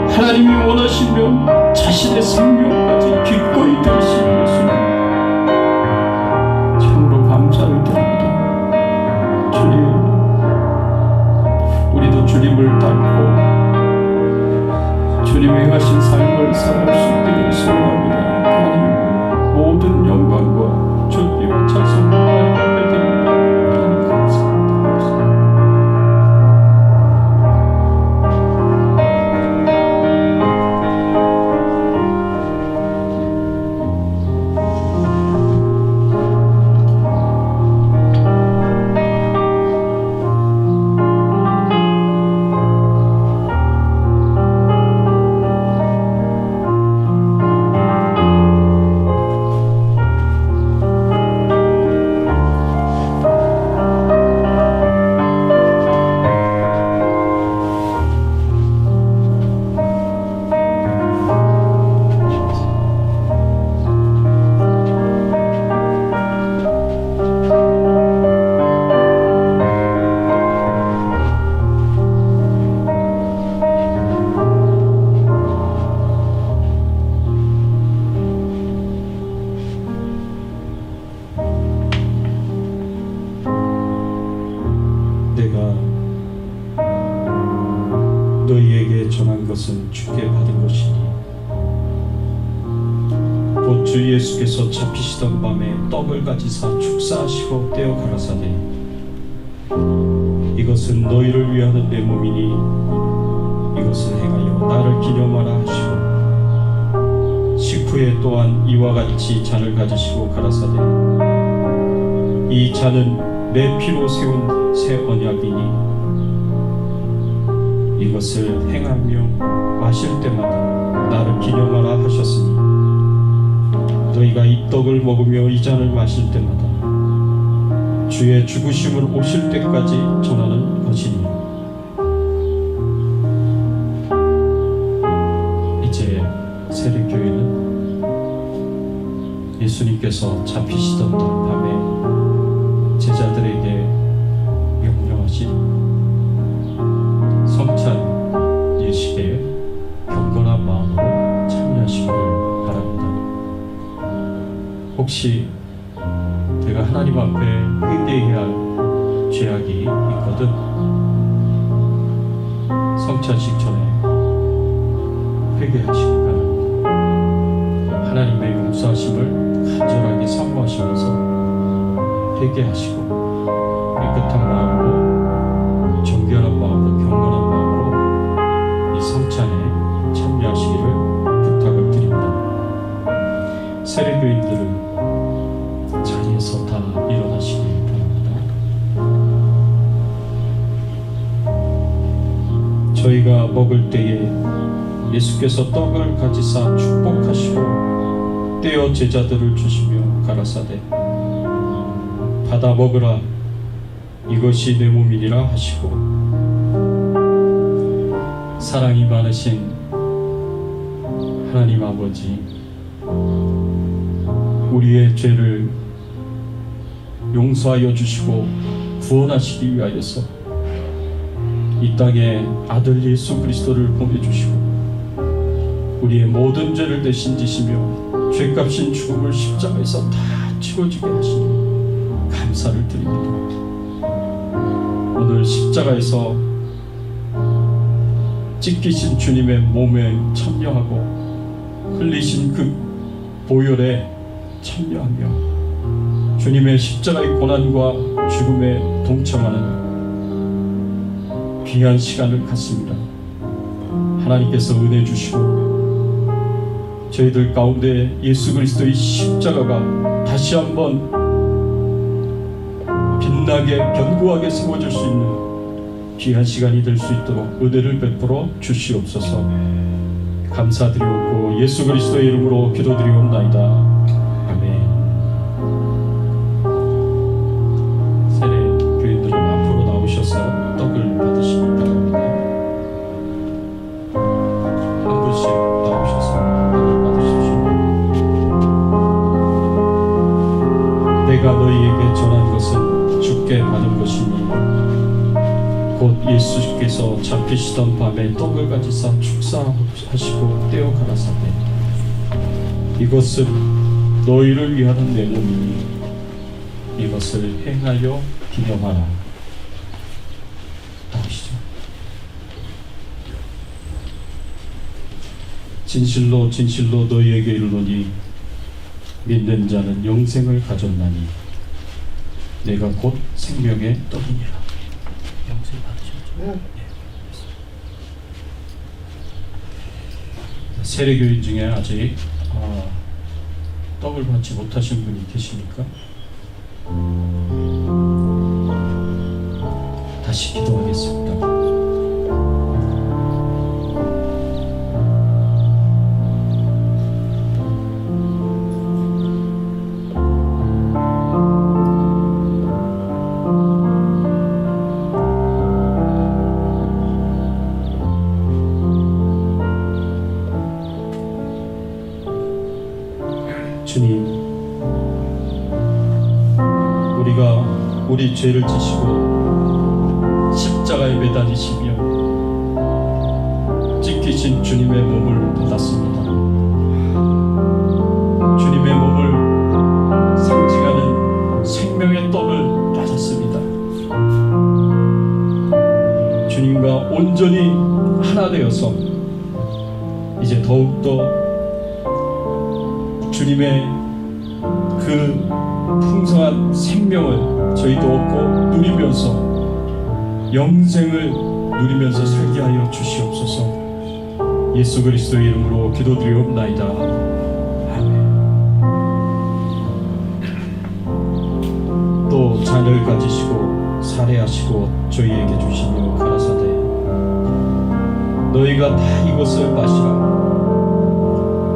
하나님이 원하시면 자신의 생명까지 기꺼이 드리신 예수님, 참으로 감사를 드립니다. 주님, 우리도 주님을 닮고 주님이 행하신 삶을 살아갈 수 있기를 소원합니다. 하나님 모든 영광과 존귀와 찬송을 하나님 앞에 드립니다. 하나님 감사합니다. 이것은 주께 받은 것이니 곧 주 예수께서 잡히시던 밤에 떡을 가지사 축사하시고 떼어 가라사대 이것은 너희를 위하는 내 몸이니 이것을 행하여 나를 기념하라 하시고 식후에 또한 이와 같이 잔을 가지시고 가라사대 이 잔은 내 피로 세운 새 언약이니 이것을 행하며 마실 때마다 나를 기념하라 하셨으니 너희가 이 떡을 먹으며 이 잔을 마실 때마다 주의 죽으심을 오실 때까지 전하는 것이니 이제 세례교회는 예수님께서 잡히시던 밤에 제자들에게 명령하신 성찬 예식에 경건한 마음으로 참여하시기를 바랍니다. 혹시 내가 하나님 앞에 회개해야 할 죄악이 있거든 성찬식 전에 회개하시기 바랍니다. 하나님의 용서하심을 간절하게 사모하시면서 회개하시고 깨끗한 마음으로 정결한 마음으로 경건한 마음으로 이 성찬에 참여하시기를 부탁을 드립니다. 세례교인들은 자리에서 다 일어나시기 바랍니다. 저희가 먹을 때에 예수께서 떡을 가지사 축복하시고 떼어 제자들을 주시며 가라사대 받아 먹으라 이것이 내 몸이니라 하시고 사랑이 많으신 하나님 아버지 우리의 죄를 용서하여 주시고 구원하시기 위하여서 이 땅에 아들 예수 그리스도를 보내주시고 우리의 모든 죄를 대신 지시며 죄값인 죽음을 십자가에서 다 치러지게 하시니 감사를 드립니다. 오늘 십자가에서 찢기신 주님의 몸에 참여하고 흘리신 그 보혈에 참여하며 주님의 십자가의 고난과 죽음에 동참하는 귀한 시간을 갖습니다. 하나님께서 은혜 주시고 저희들 가운데 예수 그리스도의 십자가가 다시 한번 빛나게 견고하게 세워질 수 있는 귀한 시간이 될 수 있도록 은혜를 베풀어 주시옵소서. 감사드리옵고 예수 그리스도의 이름으로 기도드리옵나이다. 아멘. 세례 교인들은 앞으로 나오셔서 떡을 받으시기 바랍니다. 한 분씩 나오셔서 떡을 받으십시오. 내가 너희에게 전한 것은 주께 받은 것이니 곧 예수께서 잡히시던 밤에 떡을 가지사 축사하시고 떼어 가라사대 이것은 너희를 위하는 내 몸이니 이것을 행하여 기념하라. 나오시죠. 진실로 진실로 너희에게 이르노니 믿는 자는 영생을 가졌나니 내가 곧 생명의 떡이니라. 영생 받으셨죠? 네. 세례교인 중에 아직 떡을 받지 못하신 분이 계십니까? 다시 기도하겠습니다. 주님, 우리가 우리 죄를 지시고 십자가에 매달리시며 찢기신 주님의 몸을 받았습니다. 주님의 몸을 상징하는 생명의 떡을 받았습니다. 주님과 온전히 하나 되어서 이제 더욱더 주님의 그 풍성한 생명을 저희도 얻고 누리면서 영생을 누리면서 살게 하여 주시옵소서. 예수 그리스도의 이름으로 기도드리옵나이다. 아멘. 또 자녀를 가지시고 살해하시고 저희에게 주시며 가라사대 너희가 다 이것을 마시라.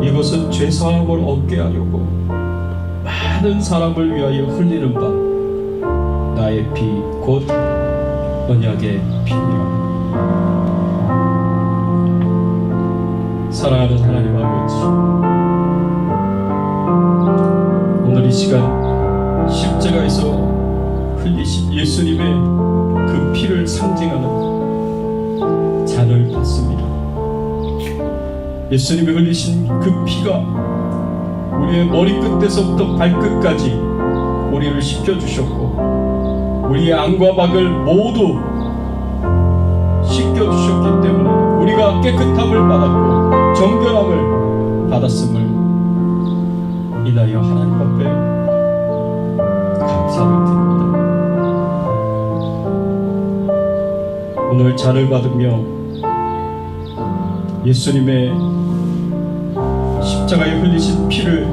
이것은 죄사함을 얻게 하려고 많은 사람을 위하여 흘리는 바 나의 피 곧 언약의 피니라. 사랑하는 하나님 아버지, 오늘 이 시간 십자가에서 흘리신 예수님의 그 피를 상징하는 잔을 받습니다. 예수님이 흘리신 그 피가 우리의 머리끝에서부터 발끝까지 우리를 씻겨주셨고 우리의 안과 박을 모두 씻겨주셨기 때문에 우리가 깨끗함을 받았고 정결함을 받았음을 인하여 하나님 앞에 감사를 드립니다. 오늘 잔을 받으며 예수님의 십자가에 흘리신 피를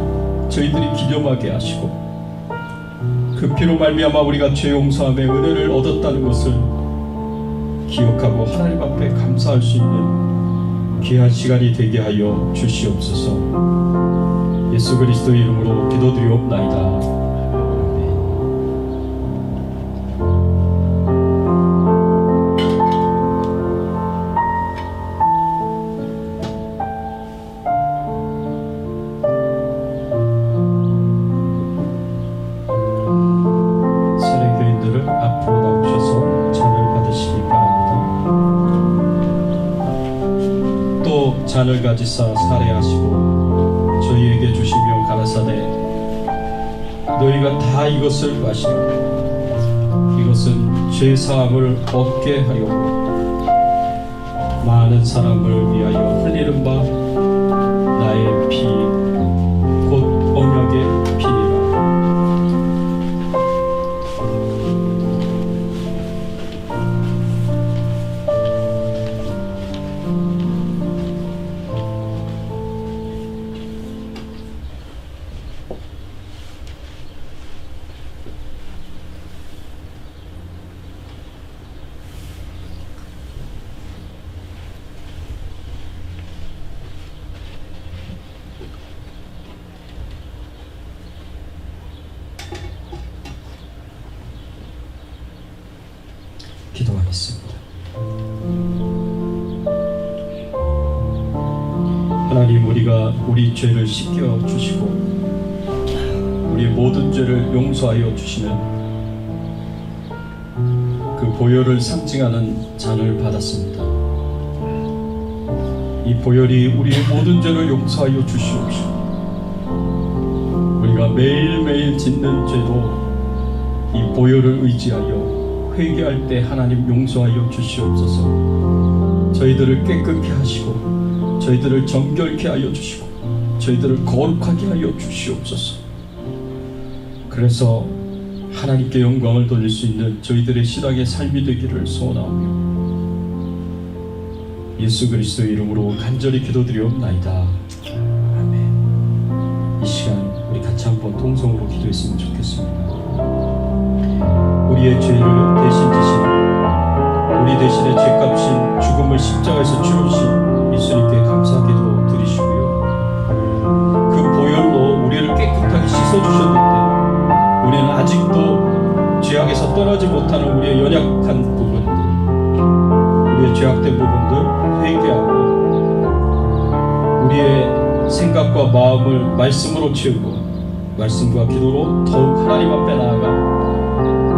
저희들이 기념하게 하시고 그 피로 말미암아 우리가 죄 용서함의 은혜를 얻었다는 것을 기억하고 하나님 앞에 감사할 수 있는 귀한 시간이 되게 하여 주시옵소서. 예수 그리스도의 이름으로 기도드리옵나이다. 아멘. 세례교인들을 앞으로 나오셔서 잔을 받으시기 바랍니다. 또 잔을 가지사 살해하시고 저희에게 주시며 가라사대 너희가 다 이것을 마시라. 이것은 죄사함을 얻게 하려고 많은 사람을 위하여 흘리는 바 나의 피 곧 언약의 피니라. 기도하겠습니다. 하나님, 우리가 우리 죄를 씻겨 주시고 우리의 모든 죄를 용서하여 주시는 그 보혈을 상징하는 잔을 받았습니다. 이 보혈이 우리의 모든 죄를 용서하여 주시옵시고 우리가 매일매일 짓는 죄도 이 보혈을 의지하여 회개할 때 하나님 용서하여 주시옵소서. 저희들을 깨끗게 하시고 저희들을 정결케 하여 주시고 저희들을 거룩하게 하여 주시옵소서. 그래서 하나님께 영광을 돌릴 수 있는 저희들의 신앙의 삶이 되기를 소원하오며 예수 그리스도의 이름으로 간절히 기도드리옵나이다. 아멘. 이 시간 우리 같이 한번 통성으로 기도했으면 좋겠습니다. 우리의 죄를 대신 지신 우리 대신에 죄값인 죽음을 십자가에서 치르신 예수님께 감사기도 드리시고요. 그 보혈로 우리를 깨끗하게 씻어주셨는데 우리는 아직도 죄악에서 떠나지 못하는 우리의 연약한 부분들, 우리의 죄악된 부분들 회개하고 우리의 생각과 마음을 말씀으로 채우고 말씀과 기도로 더욱 하나님 앞에 나아가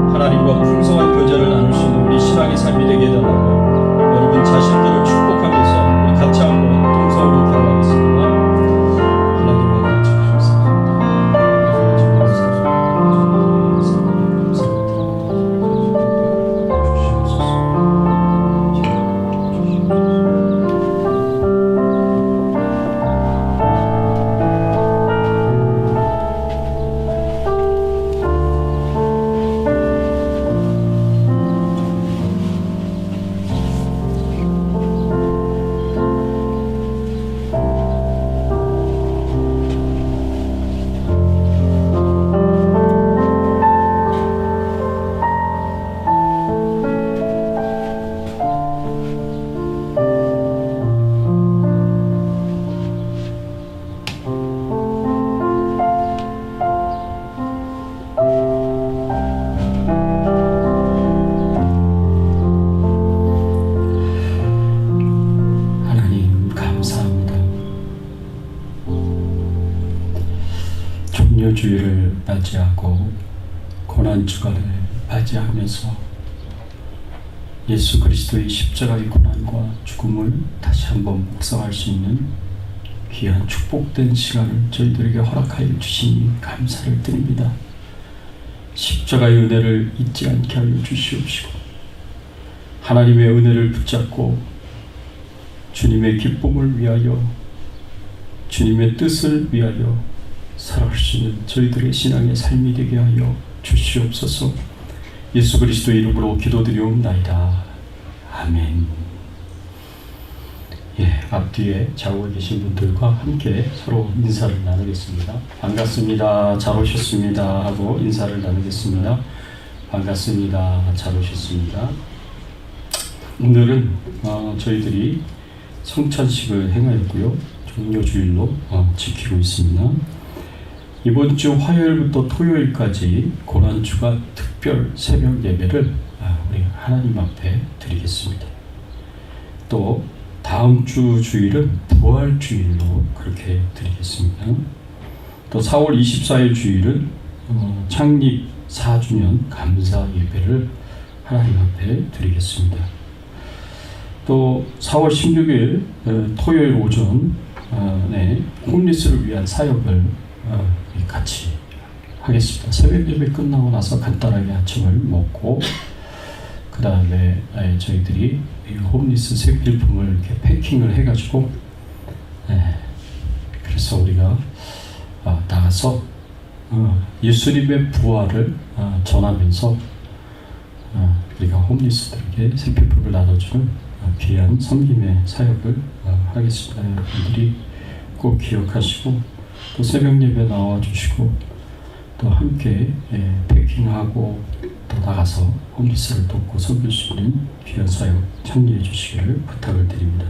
하나님과 풍성한 교제를 나눌 수 있는 우리 신앙의 삶이 되게 해달라고 여러분 자신들을 축복하면서 우리 같이 한번 동성으로 기도하겠습니다. 하나님과 같이 주옵소서. 종료주의를 맞이하고 고난주간을 맞이하면서 예수 그리스도의 십자가의 고난과 죽음을 다시 한번 묵상할 수 있는 귀한 축복된 시간을 저희들에게 허락하여 주시니 감사를 드립니다. 십자가의 은혜를 잊지 않게 하여 주시옵시고 하나님의 은혜를 붙잡고 주님의 기쁨을 위하여 주님의 뜻을 위하여 살아갈 수 있는 저희들의 신앙의 삶이 되게 하여 주시옵소서. 예수 그리스도의 이름으로 기도드리옵나이다. 아멘. 앞뒤에 좌우에 계신 분들과 함께 서로 인사를 나누겠습니다. 반갑습니다. 잘 오셨습니다. 하고 인사를 나누겠습니다. 반갑습니다. 잘 오셨습니다. 오늘은 저희들이 성찬식을 행하였고요. 종료주일로 지키고 있습니다. 이번 주 화요일부터 토요일까지 고난주간 특별 새벽 예배를 우리 하나님 앞에 드리겠습니다. 또 다음 주 주일은 부활주일로 그렇게 드리겠습니다. 또 4월 24일 주일은 창립 4주년 감사 예배를 하나님 앞에 드리겠습니다. 또 4월 16일 토요일 오전에 홈리스를 위한 사역을 같이 하겠습니다. 새벽 예배 끝나고 나서 간단하게 아침을 먹고 그 다음에 저희들이 홈리스 생필품을 이렇게 패킹을 해가지고 그래서 우리가 나가서 예수님의 부활을 전하면서 우리가 홈리스들에게 생필품을 나눠주는 귀한 섬김의 사역을 하겠습니다. 여러분들이 꼭 기억하시고 또 새벽 예배 나와주시고 또 함께 패킹하고 또 나가서 홈리스를 돕고 섬길 수 있는 귀한 사역 참여해 주시기를 부탁을 드립니다.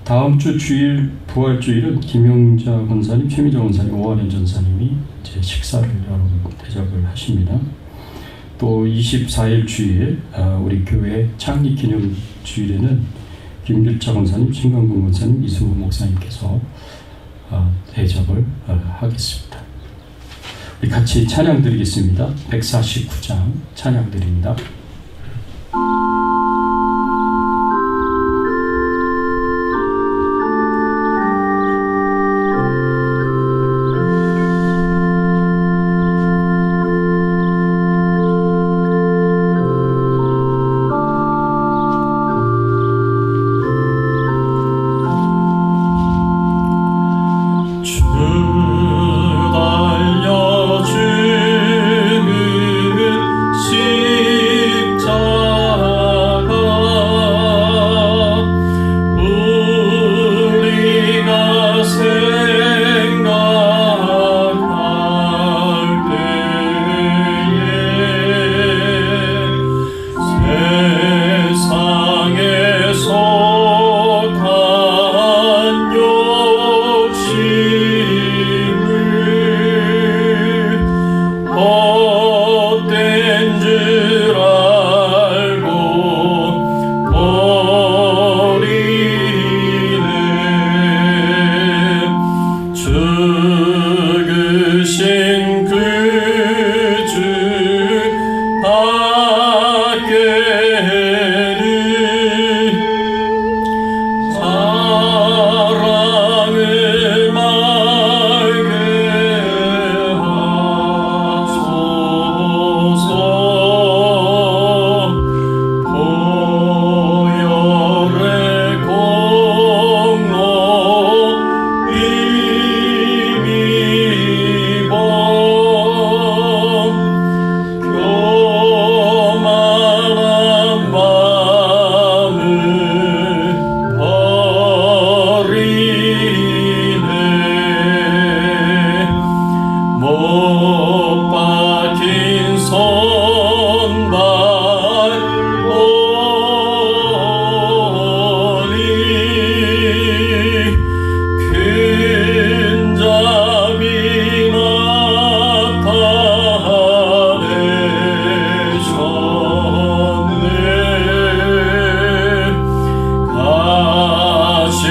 다음 주 주일 부활주일은 김영자 권사님, 최미자 권사님, 오한현 전사님이 이제 식사를 여러분 대접을 하십니다. 또 24일 주일 우리 교회 창립 기념 주일에는 김길자 권사님, 신강근 권사님, 이승우 목사님께서 대접을 하겠습니다. 우리 같이 찬양 드리겠습니다. 149장 찬양 드립니다.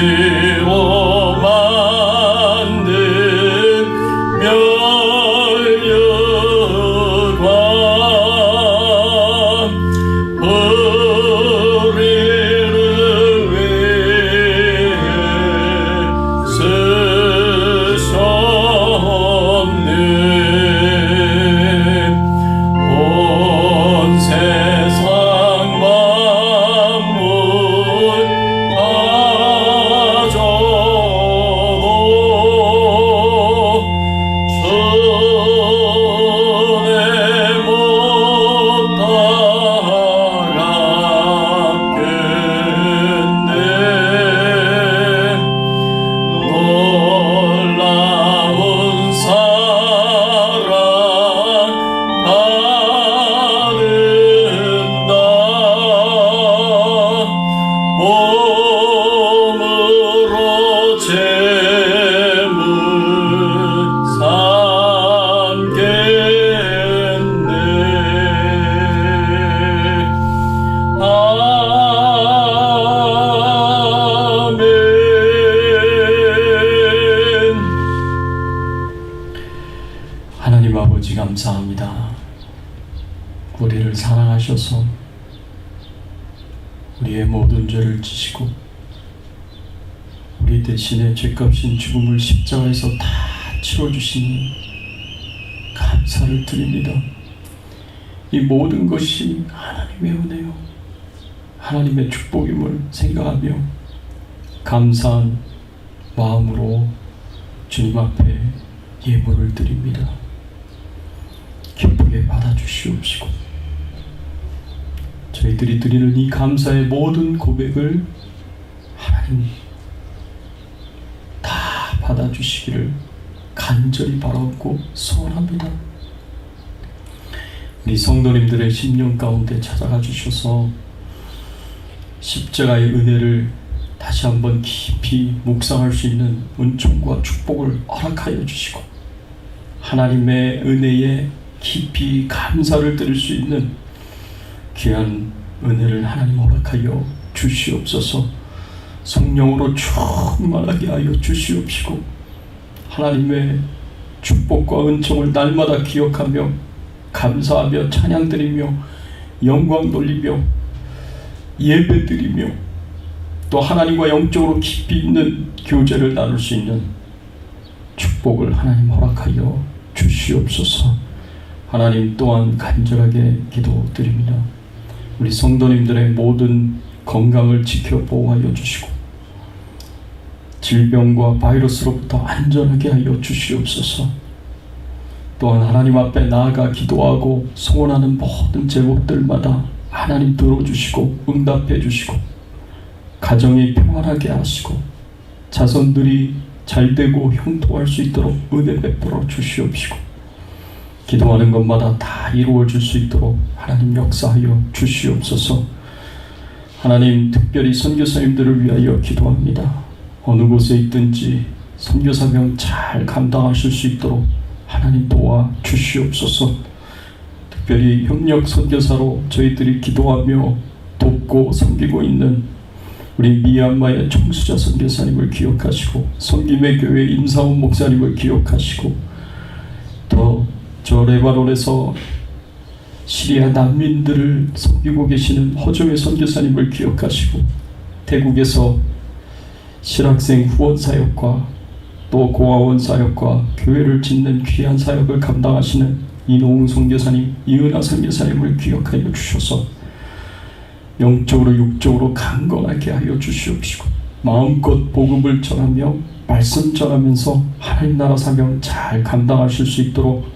가시로 만든 명 부활하셔서 우리의 모든 죄를 지시고 우리 대신에 죄값인 죽음을 십자가에서 다 치러주시니 감사를 드립니다. 이 모든 것이 하나님의 은혜요, 하나님의 축복임을 생각하며 감사한 마음으로 주님 앞에 예물을 드립니다. 기쁘게 받아주시옵시고 저희들이 드리는 이 감사의 모든 고백을 하나님 다 받아주시기를 간절히 바라고 소원합니다. 우리 성도님들의 심령 가운데 찾아가 주셔서 십자가의 은혜를 다시 한번 깊이 묵상할 수 있는 은총과 축복을 허락하여 주시고 하나님의 은혜에 깊이 감사를 드릴 수 있는 귀한 은혜를 하나님 허락하여 주시옵소서. 성령으로 충만하게 하여 주시옵시고 하나님의 축복과 은총을 날마다 기억하며 감사하며 찬양드리며 영광 돌리며 예배드리며 또 하나님과 영적으로 깊이 있는 교제를 나눌 수 있는 축복을 하나님 허락하여 주시옵소서. 하나님 또한 간절하게 기도드립니다. 우리 성도님들의 모든 건강을 지켜 보호하여 주시고 질병과 바이러스로부터 안전하게 하여 주시옵소서. 또한 하나님 앞에 나아가 기도하고 소원하는 모든 제목들마다 하나님 들어주시고 응답해 주시고 가정이 평안하게 하시고 자손들이 잘되고 형통할 수 있도록 은혜 베풀어 주시옵시고 기도하는 것마다 다 이루어 줄 수 있도록 하나님 역사하여 주시옵소서. 하나님 특별히 선교사님들을 위하여 기도합니다. 어느 곳에 있든지 선교사명 잘 감당하실 수 있도록 하나님 도와 주시옵소서. 특별히 협력 선교사로 저희들이 기도하며 돕고 섬기고 있는 우리 미얀마의 청수자 선교사님을 기억하시고 섬김의 교회 임사훈 목사님을 기억하시고 또 저 레바논에서 시리아 난민들을 섬기고 계시는 허정의 선교사님을 기억하시고 태국에서 실학생 후원 사역과 또 고아원 사역과 교회를 짓는 귀한 사역을 감당하시는 이노웅 선교사님, 이은하 선교사님을 기억하여 주셔서 영적으로 육적으로 강건하게 하여 주시옵시고 마음껏 복음을 전하며 말씀 전하면서 하나님 나라 사명 잘 감당하실 수 있도록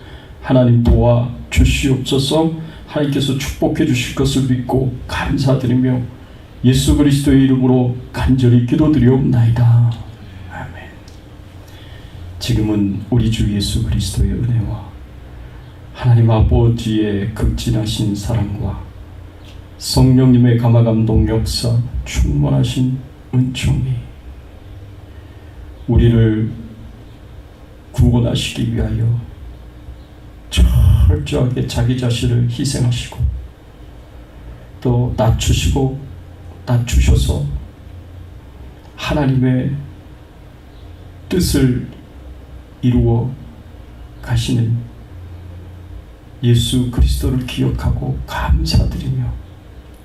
하나님 도와 주시옵소서. 하나님께서 축복해 주실 것을 믿고 감사드리며 예수 그리스도의 이름으로 간절히 기도드리옵나이다. 아멘. 지금은 우리 주 예수 그리스도의 은혜와 하나님 아버지의 극진하신 사랑과 성령님의 감화감동 역사 충만하신 은총이 우리를 구원하시기 위하여 철저하게 자기 자신을 희생하시고 또 낮추셔서 하나님의 뜻을 이루어 가시는 예수 그리스도를 기억하고 감사드리며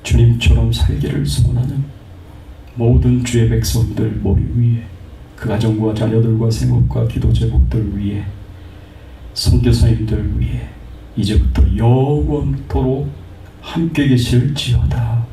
주님처럼 살기를 소원하는 모든 주의 백성들 머리 위에 그 가정과 자녀들과 생업과 기도 제목들 위에 선교사님들 위해 이제부터 영원토록 함께 계실지어다.